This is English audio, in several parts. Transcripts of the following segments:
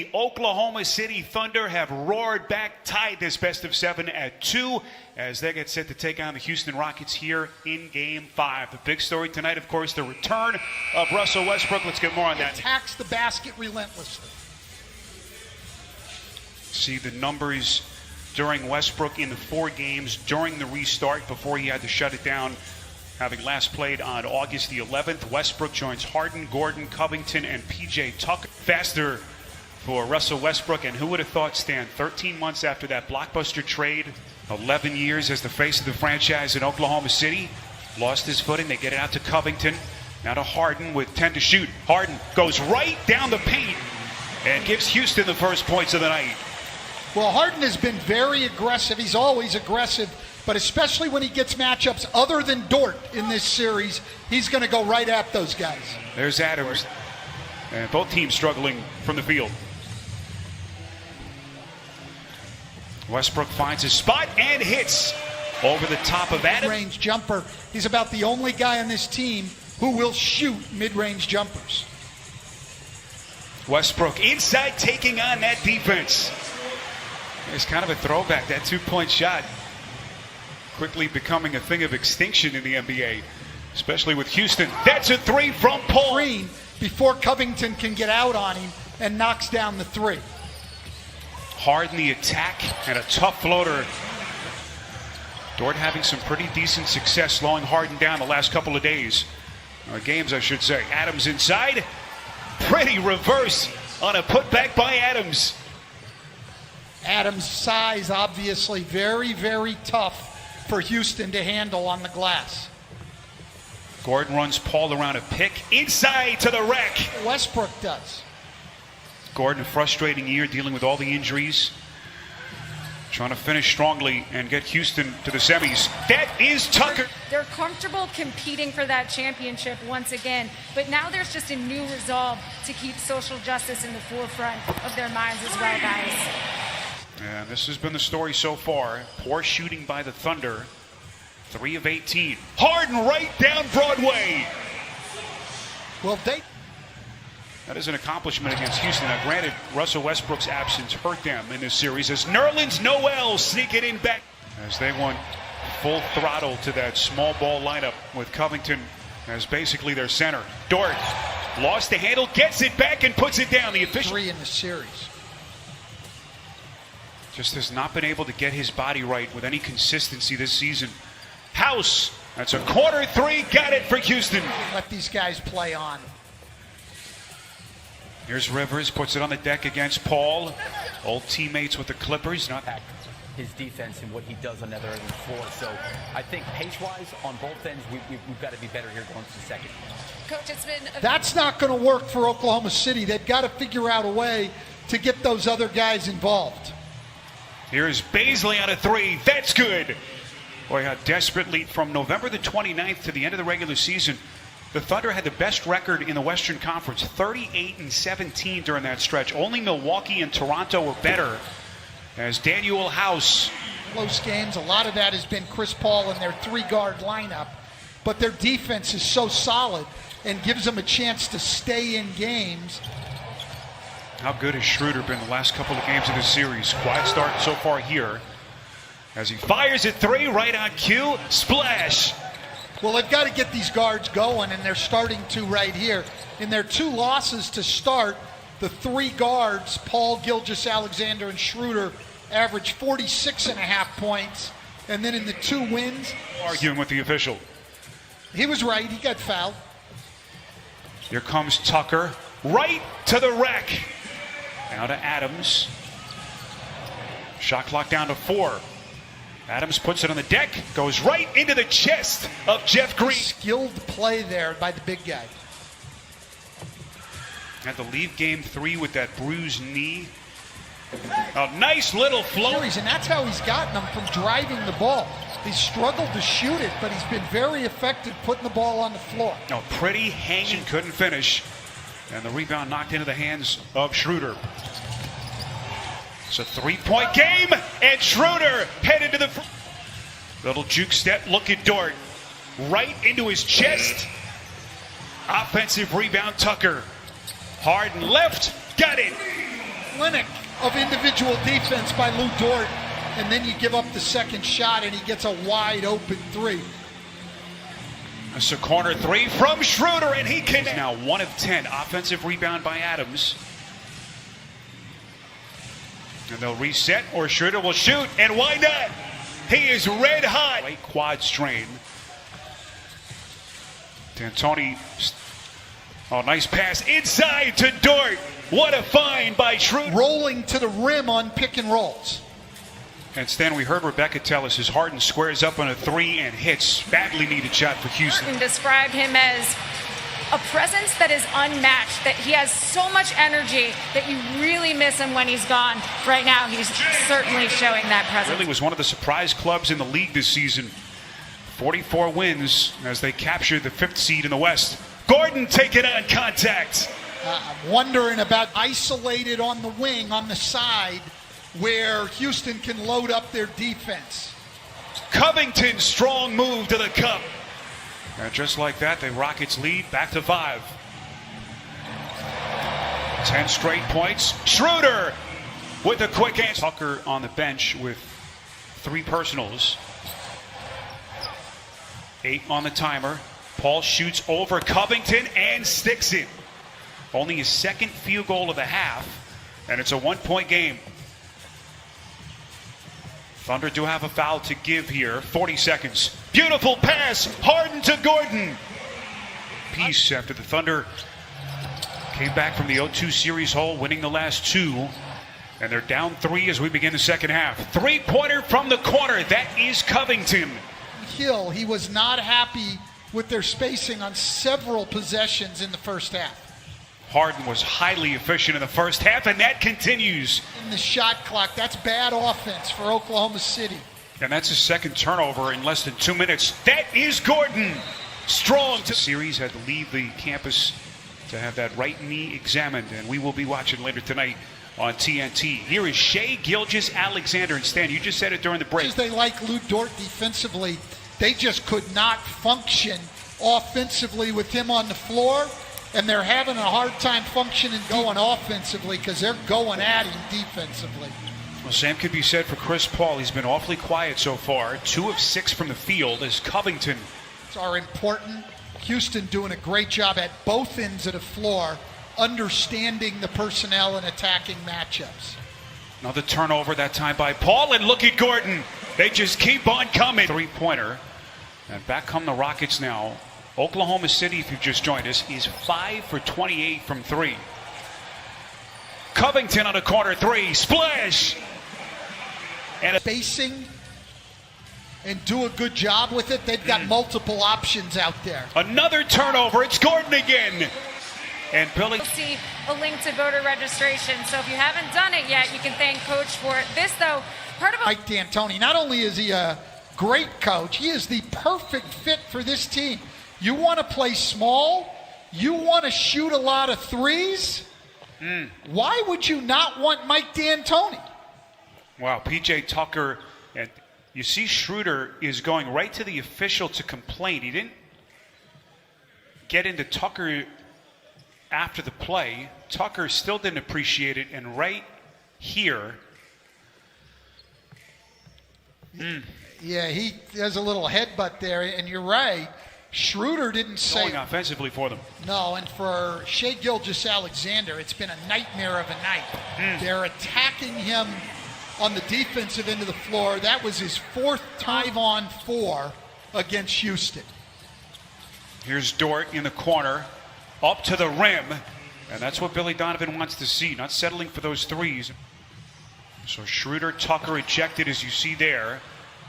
The Oklahoma City Thunder have roared back, tied this best of 7 at 2 as they get set to take on the Houston Rockets here in Game 5. The big story tonight, of course, the return of Russell Westbrook. Let's get more on that. Attacks the basket relentlessly. See the numbers during Westbrook in the 4 games during the restart before he had to shut it down, having last played on August the 11th. Westbrook joins Harden, Gordon, Covington, and P.J. Tucker. Faster for Russell Westbrook, and who would have thought, Stan, 13 months after that blockbuster trade, 11 years as the face of the franchise in Oklahoma City, lost his footing. They get it out to Covington, now to Harden with 10 to shoot. Harden goes right down the paint and gives Houston the first points of the night. Well, Harden has been very aggressive. He's always aggressive, but especially when he gets matchups other than Dort in this series, he's going to go right at those guys. There's Adams, and both teams struggling from the field. Westbrook finds his spot and hits over the top of Adams. Mid-range jumper. He's about the only guy on this team who will shoot mid-range jumpers. Westbrook inside taking on that defense. It's kind of a throwback, that 2-point shot. Quickly becoming a thing of extinction in the NBA, especially with Houston. That's a 3 from Paul. Green before Covington can get out on him and knocks down the 3. Harden the attack and a tough floater. Dort having some pretty decent success slowing Harden down the last couple of days. Games, I should say. Adams inside. Pretty reverse on a putback by Adams. Adams' size, obviously, very, very tough for Houston to handle on the glass. Gordon runs Paul around a pick. Inside to the rack. Westbrook does. Gordon, a frustrating year dealing with all the injuries. Trying to finish strongly and get Houston to the semis. That is Tucker. They're comfortable competing for that championship once again, but now there's just a new resolve to keep social justice in the forefront of their minds as well, guys. And this has been the story so far. Poor shooting by the Thunder. 3 of 18. Harden right down Broadway. Well, that is an accomplishment against Houston. Now, granted, Russell Westbrook's absence hurt them in this series as Nerlens Noel sneaking in back as they went full throttle to that small ball lineup with Covington as basically their center. Dort lost the handle, gets it back and puts it down. The official 3 in the series. Just has not been able to get his body right with any consistency this season. House, that's a corner 3, got it for Houston. Let these guys play on. Here's Rivers, puts it on the deck against Paul. Old teammates with the Clippers. Not his defense and what he does on the other end of the floor. So I think pace-wise on both ends, we've got to be better here going to the second. Coach, it's been That's not going to work for Oklahoma City. They've got to figure out a way to get those other guys involved. Here's Baisley on a 3. That's good. Boy, how desperately from November the 29th to the end of the regular season, the Thunder had the best record in the Western Conference, 38-17 during that stretch. Only Milwaukee and Toronto were better as Daniel House. Close games, a lot of that has been Chris Paul and their 3-guard lineup, but their defense is so solid and gives them a chance to stay in games. How good has Schroeder been the last couple of games of this series? Quiet start so far here as he fires at 3 right on cue. Splash. Well, they've got to get these guards going, and they're starting to right here. In their 2 losses to start, the 3 guards, Paul, Gilgeous-Alexander, and Schroeder, averaged 46.5 points. And then in the 2 wins... Arguing with the official. He was right. He got fouled. Here comes Tucker. Right to the rack. Now to Adams. Shot clock down to 4. Adams puts it on the deck, goes right into the chest of Jeff Green. Skilled play there by the big guy. Had to leave game 3 with that bruised knee. A nice little float. And that's how he's gotten them from driving the ball. He's struggled to shoot it, but he's been very effective putting the ball on the floor. No, pretty hanging, couldn't finish. And the rebound knocked into the hands of Schroeder. It's a 3-point game, and Schroeder headed to the little juke step. Look at Dort. Right into his chest. Offensive rebound, Tucker. Harden left, got it. clinic of individual defense by Lou Dort, and then you give up the second shot and he gets a wide open three. It's a corner three from Schroeder, and he can now 1 of 10. Offensive rebound by Adams. And they'll reset, or Schroeder will shoot, and why not? He is red hot. Right quad strain. D'Antoni, oh, nice pass inside to Dort. What a find by Schroeder. Rolling to the rim on pick and rolls. And Stan, we heard Rebecca tell us as Harden squares up on a three and hits. Badly needed shot for Houston. Harden described him as a presence that is unmatched, that he has so much energy that you really miss him when he's gone. Right now, he's certainly showing that presence. Really was one of the surprise clubs in the league this season. 44 wins as they captured the 5th seed in the West. Gordon taking on contact. I'm wondering about isolated on the wing, on the side, where Houston can load up their defense. Covington, strong move to the cup. And just like that, the Rockets lead back to 5. 10 straight points. Schroeder with a quick answer. Tucker on the bench with 3 personals. 8 on the timer. Paul shoots over Covington and sticks it. Only his 2nd field goal of the half, and it's a 1-point game. Thunder do have a foul to give here. 40 seconds. Beautiful pass. Harden to Gordon. Peace after the Thunder came back from the 0-2 series hole, winning the last 2. And they're down 3 as we begin the second half. 3-pointer from the corner. That is Covington. Hill, he was not happy with their spacing on several possessions in the first half. Harden was highly efficient in the first half, and that continues. In the shot clock, that's bad offense for Oklahoma City. And that's his 2nd turnover in less than 2 minutes. That is Gordon. Strong. The series had to leave the campus to have that right knee examined, and we will be watching later tonight on TNT. Here is Shai Gilgeous-Alexander. And Stan, you just said it during the break. As they like Lou Dort defensively, they just could not function offensively with him on the floor. And they're having a hard time functioning going offensively because they're going at him defensively. Well, same could be said for Chris Paul. He's been awfully quiet so far. 2 of 6 from the field as Covington. It's our important. Houston doing a great job at both ends of the floor, understanding the personnel and attacking matchups. Another turnover that time by Paul, and look at Gordon. They just keep on coming. 3-pointer. And back come the Rockets now. Oklahoma City, if you've just joined us, is 5 for 28 from 3. Covington on a corner 3. Splash! And spacing and do a good job with it. They've got multiple options out there. Another turnover. It's Gordon again. And Billy. You'll see a link to voter registration. So if you haven't done it yet, you can thank Coach for it. This, though, part of Mike D'Antoni, not only is he a great coach, he is the perfect fit for this team. You want to play small? You want to shoot a lot of threes? Why would you not want Mike D'Antoni? Wow, PJ Tucker, and you see Schroeder is going right to the official to complain. He didn't get into Tucker after the play. Tucker still didn't appreciate it, and right here. Yeah, he has a little headbutt there, and you're right. Schroeder didn't say going offensively for them. No, and for Shai Gilgeous-Alexander, it's been a nightmare of a night. They're attacking him on the defensive end of the floor. That was his 4th time on 4 against Houston. Here's Dort in the corner, up to the rim, and that's what Billy Donovan wants to see, not settling for those threes. So Schroeder, Tucker ejected, as you see there.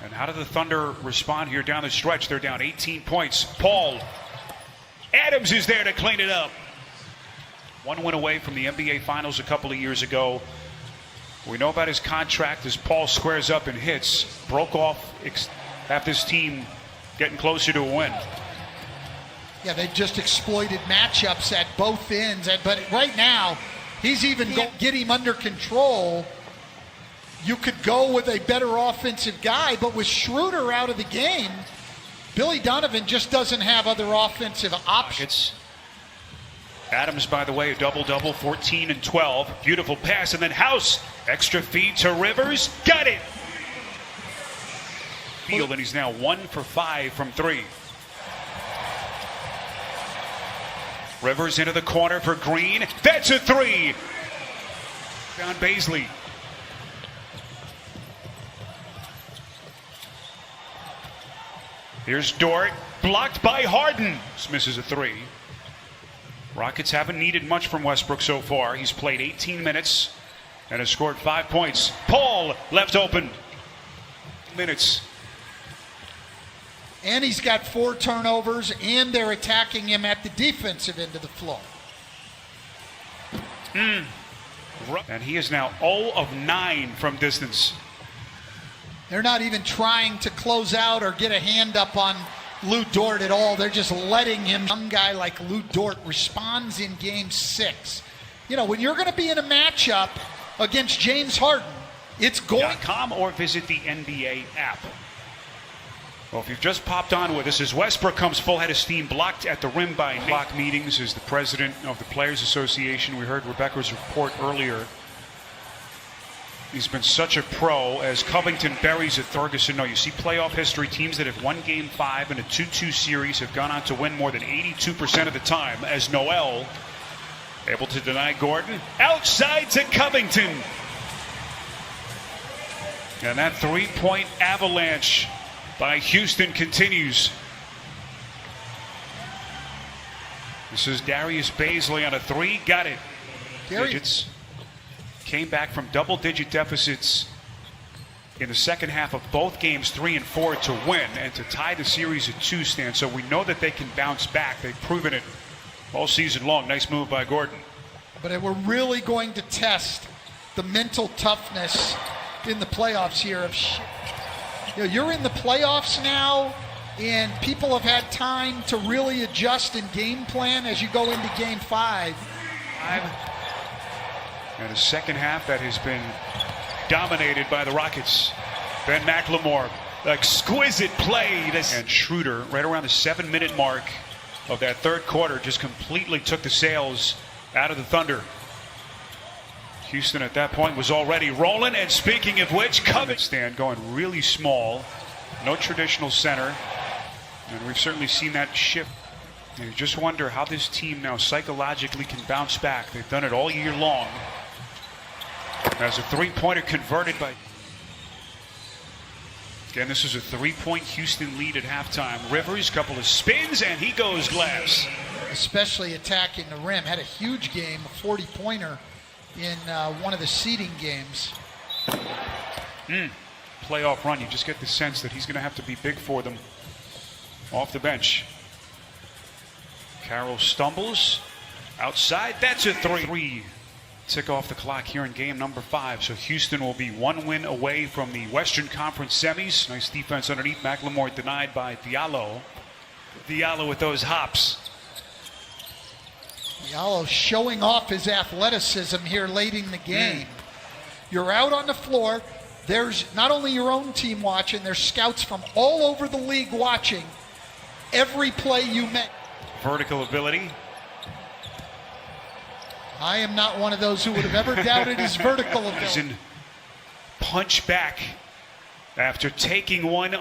And how do the Thunder respond here down the stretch? They're down 18 points. Paul. Adams is there to clean it up. 1 win away from the NBA Finals a couple of years ago. We know about his contract as Paul squares up and hits. Broke off after this team getting closer to a win. Yeah, they've just exploited matchups at both ends. But right now, he's even going to get him under control. You could go with a better offensive guy, but with Schroeder out of the game, Billy Donovan just doesn't have other offensive options. Adams, by the way, a double-double, 14 and 12. Beautiful pass, and then House. Extra feed to Rivers. Got it! Field, and he's now 1 for 5 from 3. Rivers into the corner for Green. That's a 3! Down Baisley. Here's Dort. Blocked by Harden. This misses a 3. Rockets haven't needed much from Westbrook so far. He's played 18 minutes and has scored 5 points. Paul left open. Minutes. And he's got 4 turnovers, and they're attacking him at the defensive end of the floor. And he is now 0 of 9 from distance. They're not even trying to close out or get a hand up on Lou Dort at all. They're just letting him. Young guy like Lou Dort responds in game 6. You know, when you're going to be in a matchup against James Harden, it's going. .com or visit the NBA app. Well, if you've just popped on with us, as Westbrook comes full head of steam, blocked at the rim by block meetings, as the president of the Players Association. We heard Rebecca's report earlier. He's been such a pro as Covington buries at Ferguson. No, you see playoff history, teams that have won game 5 in a 2-2 series have gone on to win more than 82% of the time, as Noel able to deny Gordon. Outside to Covington. And that 3-point avalanche by Houston continues. This is Darius Baisley on a 3. Got it. Digits. Came back from double-digit deficits in the second half of both games 3 and 4 to win and to tie the series at 2, Stan. So we know that they can bounce back. They've proven it all season long. Nice move by Gordon. But we're really going to test the mental toughness in the playoffs here. You know, you're in the playoffs now, and people have had time to really adjust and game plan as you go into game 5. And a second half that has been dominated by the Rockets. Ben McLemore, exquisite play. And Schroeder, right around the 7-minute mark of that third quarter, just completely took the sails out of the Thunder. Houston at that point was already rolling. And speaking of which, Covington going really small. No traditional center. And we've certainly seen that shift. You just wonder how this team now psychologically can bounce back. They've done it all year long. As a 3-pointer converted by. Again, this is a 3-point Houston lead at halftime. Rivers, couple of spins, and he goes glass. Especially attacking the rim. Had a huge game, a 40-pointer in one of the seeding games. Playoff run. You just get the sense that he's going to have to be big for them off the bench. Carroll stumbles outside. That's a 3. Tick off the clock here in game number 5. So Houston will be 1 win away from the Western Conference semis. Nice defense underneath. McLemore denied by Diallo. Diallo with those hops. Diallo showing off his athleticism here late in the game. You're out on the floor. There's not only your own team watching, there's scouts from all over the league watching every play you make. Vertical ability. I am not one of those who would have ever doubted his vertical ability. Punch back after taking one.